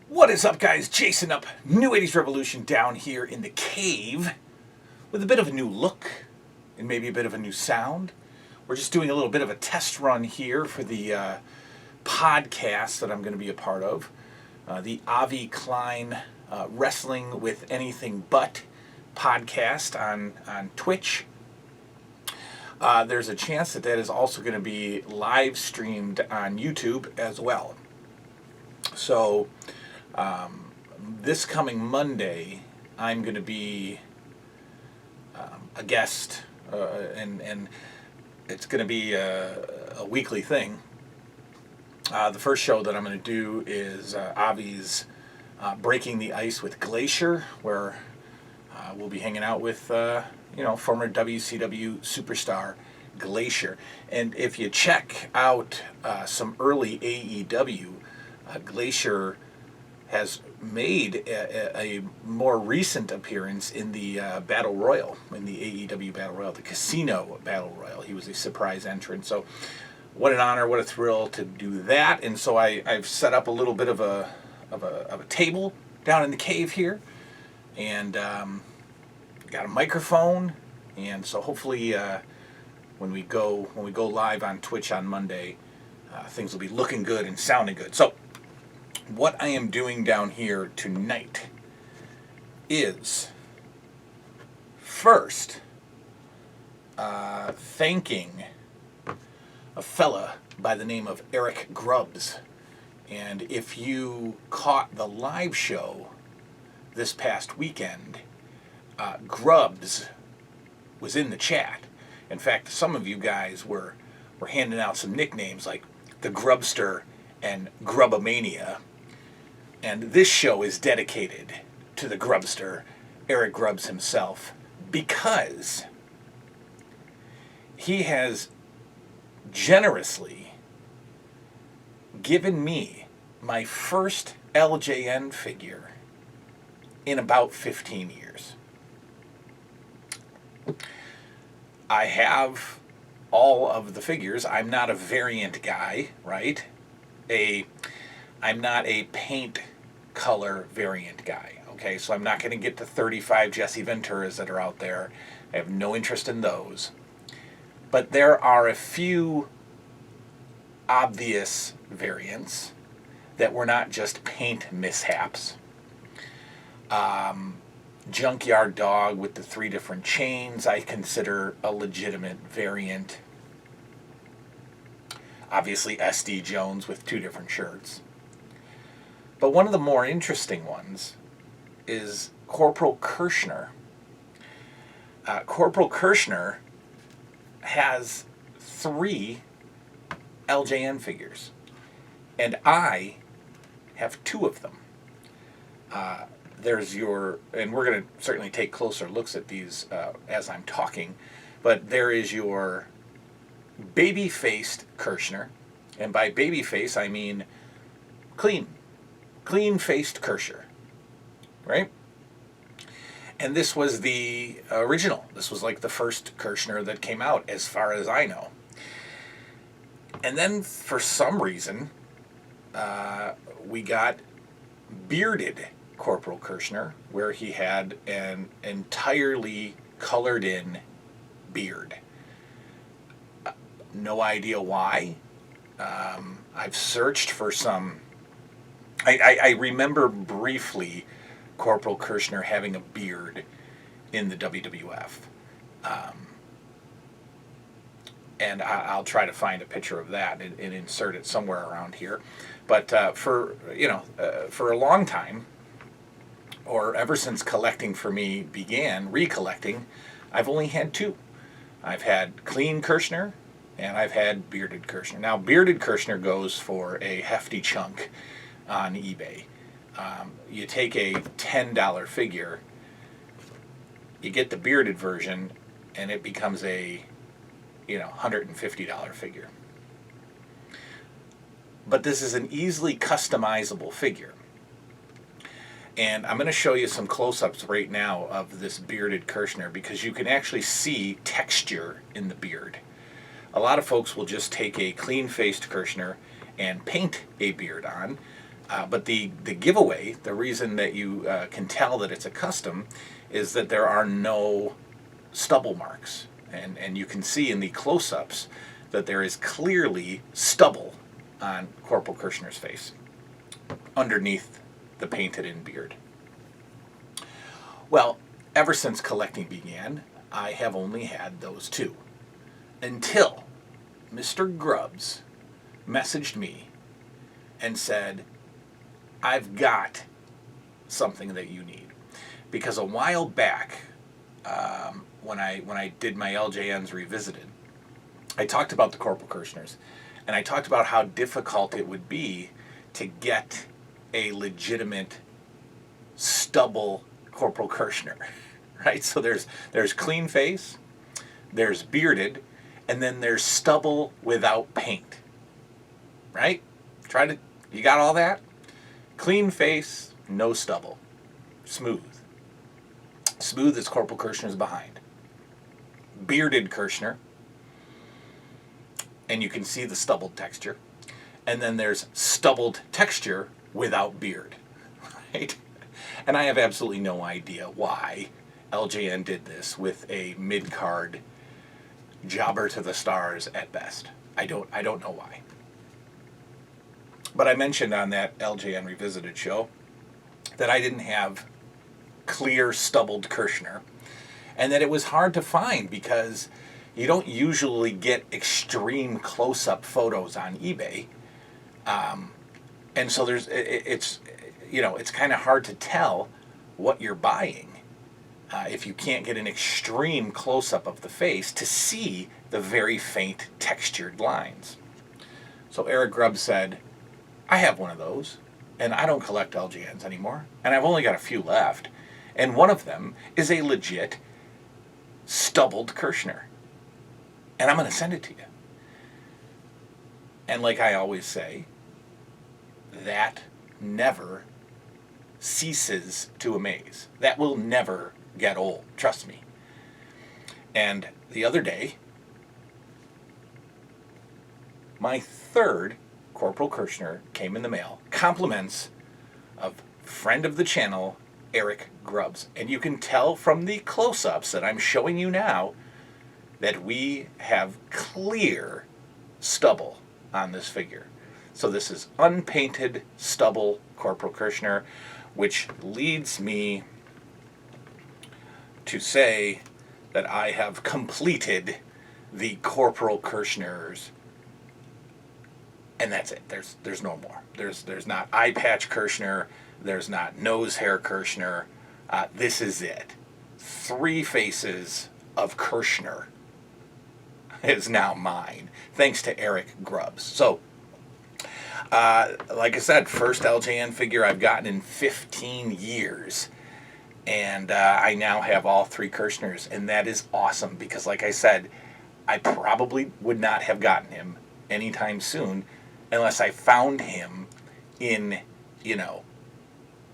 What is up, guys? Jason up, New 80s Revolution down here in the cave with a bit of a new look and maybe a bit of a new sound. We're just doing a little bit of a test run here for the podcast that I'm going to be a part of. The Avi Klein Wrestling with Anything But podcast on Twitch. There's a chance that is also going to be live streamed on YouTube as well. So this coming Monday, I'm going to be a guest, and it's going to be a weekly thing. The first show that I'm going to do is Avi's Breaking the Ice with Glacier, where we'll be hanging out with former WCW superstar Glacier. And if you check out some early AEW, Glacier has made a more recent appearance in the Battle Royal, in the AEW Battle Royal, the Casino Battle Royal. He was a surprise entrant. So what an honor, what a thrill to do that. And so I've set up a little bit of a table down in the cave here, and got a microphone. And so hopefully when we go live on Twitch on Monday, things will be looking good and sounding good. So what I am doing down here tonight is first thanking a fella by the name of Eric Grubbs. And if you caught the live show this past weekend, Grubbs was in the chat. In fact, some of you guys were handing out some nicknames like the Grubster and Grubbomania. And this show is dedicated to the Grubster, Eric Grubbs himself, because he has generously given me my first LJN figure in about 15 years. I have all of the figures. I'm not a variant guy, right? I'm not a paint color variant guy, okay? So I'm not going to get the 35 Jesse Venturas that are out there. I have no interest in those. But there are a few obvious variants that were not just paint mishaps. Junkyard Dog with the 3 different chains I consider a legitimate variant. Obviously SD Jones with 2 different shirts. But one of the more interesting ones is Corporal Kirchner. Corporal Kirchner has 3 LJN figures, and I have 2 of them. And we're going to certainly take closer looks at these as I'm talking, but there is your baby-faced Kirchner, and by baby-face I mean clean-faced Kirchner, right? And this was the original. This was like the first Kirchner that came out, as far as I know. And then, for some reason, we got bearded Corporal Kirchner, where he had an entirely colored-in beard. No idea why. I've searched for some. I remember briefly Corporal Kirchner having a beard in the WWF. And I'll try to find a picture of that and insert it somewhere around here. But for a long time, or ever since collecting for me began, recollecting, I've only had 2. I've had clean Kirchner, and I've had bearded Kirchner. Now, bearded Kirchner goes for a hefty chunk on eBay. You take a $10 figure, you get the bearded version, and it becomes a $150 figure. But this is an easily customizable figure. And I'm going to show you some close-ups right now of this bearded Kirchner, because you can actually see texture in the beard. A lot of folks will just take a clean-faced Kirchner and paint a beard on. But the giveaway, the reason that you can tell that it's a custom, is that there are no stubble marks. And you can see in the close-ups that there is clearly stubble on Corporal Kirchner's face underneath the painted-in beard. Well, ever since collecting began, I have only had those two. Until Mr. Grubbs messaged me and said, I've got something that you need. Because a while back, when I did my LJNs Revisited, I talked about the Corporal Kirchners, and I talked about how difficult it would be to get a legitimate stubble Corporal Kirchner, right? So there's clean face, there's bearded, and then there's stubble without paint, right? You got all that? Clean face, no stubble. Smooth. Smooth as Corporal Kirchner's behind. Bearded Kirchner, and you can see the stubbled texture. And then there's stubbled texture without beard, right? And I have absolutely no idea why LJN did this with a mid-card jobber to the stars at best. I don't know why. But I mentioned on that LJN Revisited show that I didn't have clear stubbled Kirchner, and that it was hard to find because you don't usually get extreme close-up photos on eBay, and so it's kind of hard to tell what you're buying if you can't get an extreme close-up of the face to see the very faint textured lines. So Eric Grubbs said, I have one of those, and I don't collect LJNs anymore, and I've only got a few left, and one of them is a legit stubbled Kirchner, and I'm going to send it to you. And like I always say, that never ceases to amaze. That will never get old, trust me. And the other day, my third Corporal Kirchner came in the mail. Compliments of friend of the channel, Eric Grubbs. And you can tell from the close-ups that I'm showing you now that we have clear stubble on this figure. So this is unpainted stubble Corporal Kirchner, which leads me to say that I have completed the Corporal Kirchners. And that's it. There's no more. There's not eye patch Kirchner. There's not nose hair Kirchner. This is it. 3 faces of Kirchner is now mine, thanks to Eric Grubbs. So, like I said, first LJN figure I've gotten in 15 years. And I now have all 3 Kirchners, and that is awesome because, like I said, I probably would not have gotten him anytime soon unless I found him in,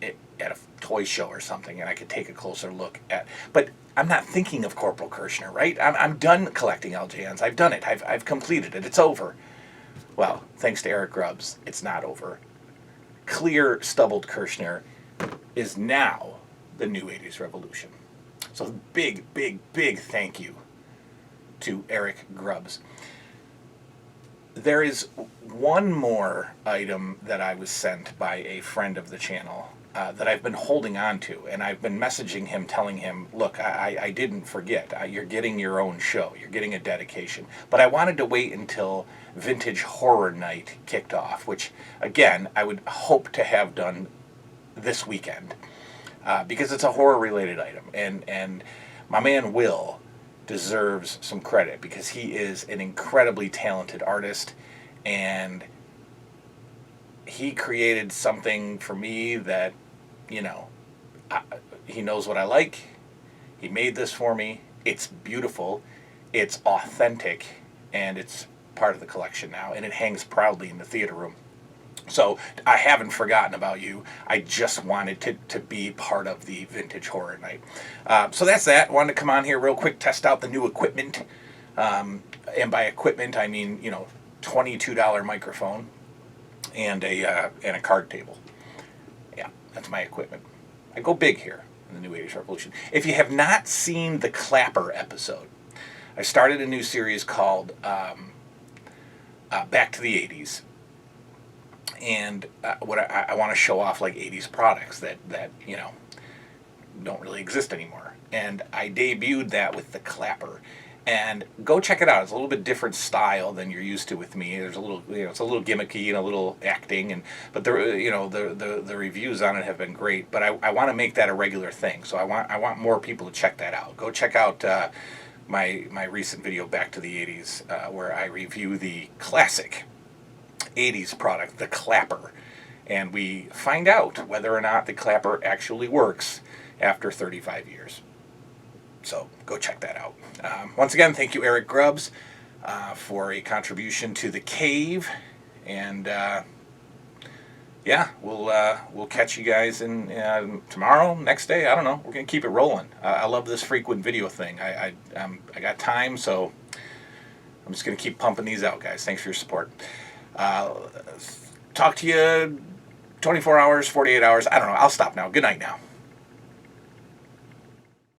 at a toy show or something, and I could take a closer look at. But I'm not thinking of Corporal Kirchner, right? I'm done collecting LJNs. I've done it. I've completed it. It's over. Well, thanks to Eric Grubbs, it's not over. Clear stubbled Kirchner is now the new 80s revolution. So big, big, big thank you to Eric Grubbs. There is one more item that I was sent by a friend of the channel that I've been holding on to, and I've been messaging him telling him, look, I didn't forget. You're getting your own show. You're getting a dedication. But I wanted to wait until Vintage Horror Night kicked off, which, again, I would hope to have done this weekend because it's a horror-related item. And my man Will deserves some credit because he is an incredibly talented artist, and he created something for me that, he knows what I like. He made this for me. It's beautiful. It's authentic, and it's part of the collection now, and it hangs proudly in the theater room. So I haven't forgotten about you. I just wanted to be part of the Vintage Horror Night. So that's that. Wanted to come on here real quick, test out the new equipment. And by equipment, I mean, $22 microphone and a card table. Yeah, that's my equipment. I go big here in the New 80s Revolution. If you have not seen the Clapper episode, I started a new series called Back to the 80s. And what I want to show off like 80s products that don't really exist anymore. And I debuted that with the Clapper. And go check it out. It's a little bit different style than you're used to with me. There's a little, it's a little gimmicky and a little acting, but the reviews on it have been great. But I want to make that a regular thing. So I want more people to check that out. Go check out my recent video Back to the 80s, where I review the classic 80s product, the Clapper, and we find out whether or not the Clapper actually works after 35 years. So go check that out. Once again, thank you, Eric Grubbs, for a contribution to the cave. And yeah, we'll catch you guys in tomorrow, next day. I don't know. We're gonna keep it rolling. I love this frequent video thing. I got time, so I'm just gonna keep pumping these out, guys. Thanks for your support. Talk to you 24 hours, 48 hours. I don't know. I'll stop now. Good night now.